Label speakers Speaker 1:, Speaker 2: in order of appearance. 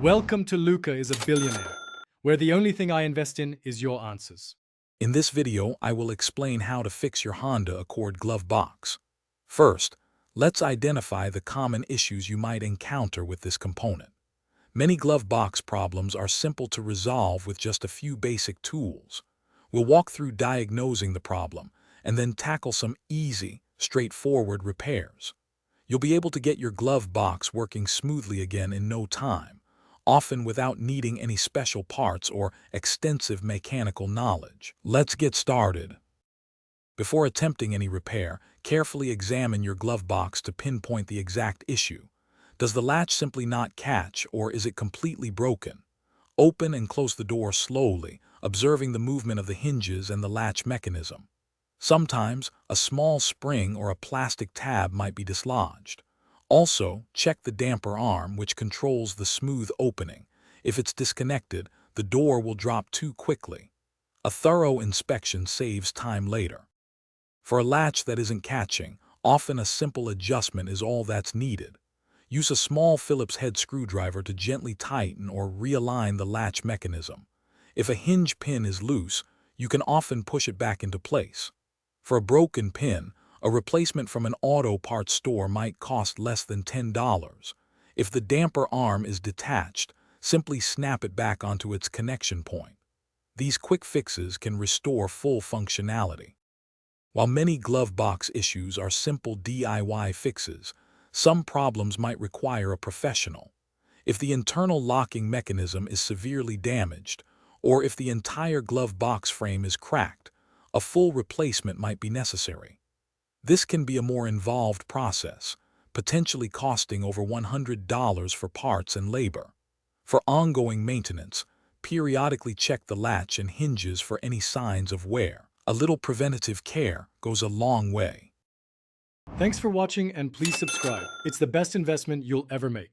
Speaker 1: Welcome to Luca is a Billionaire, where the only thing I invest in is your answers.
Speaker 2: In this video, I will explain how to fix your Honda Accord glove box. First, let's identify the common issues you might encounter with this component. Many glove box problems are simple to resolve with just a few basic tools. We'll walk through diagnosing the problem and then tackle some easy, straightforward repairs. You'll be able to get your glove box working smoothly again in no time, often without needing any special parts or extensive mechanical knowledge. Let's get started. Before attempting any repair, carefully examine your glove box to pinpoint the exact issue. Does the latch simply not catch, or is it completely broken? Open and close the door slowly, observing the movement of the hinges and the latch mechanism. Sometimes, a small spring or a plastic tab might be dislodged. Also, check the damper arm, which controls the smooth opening. If it's disconnected, the door will drop too quickly. A thorough inspection saves time later. For a latch that isn't catching, often a simple adjustment is all that's needed. Use a small Phillips head screwdriver to gently tighten or realign the latch mechanism. If a hinge pin is loose, you can often push it back into place. For a broken pin, a replacement from an auto parts store might cost less than $10. If the damper arm is detached, simply snap it back onto its connection point. These quick fixes can restore full functionality. While many glove box issues are simple DIY fixes, some problems might require a professional. If the internal locking mechanism is severely damaged, or if the entire glove box frame is cracked, a full replacement might be necessary. This can be a more involved process, potentially costing over $100 for parts and labor. For ongoing maintenance, periodically check the latch and hinges for any signs of wear. A little preventative care goes a long way.
Speaker 1: Thanks for watching and please subscribe. It's the best investment you'll ever make.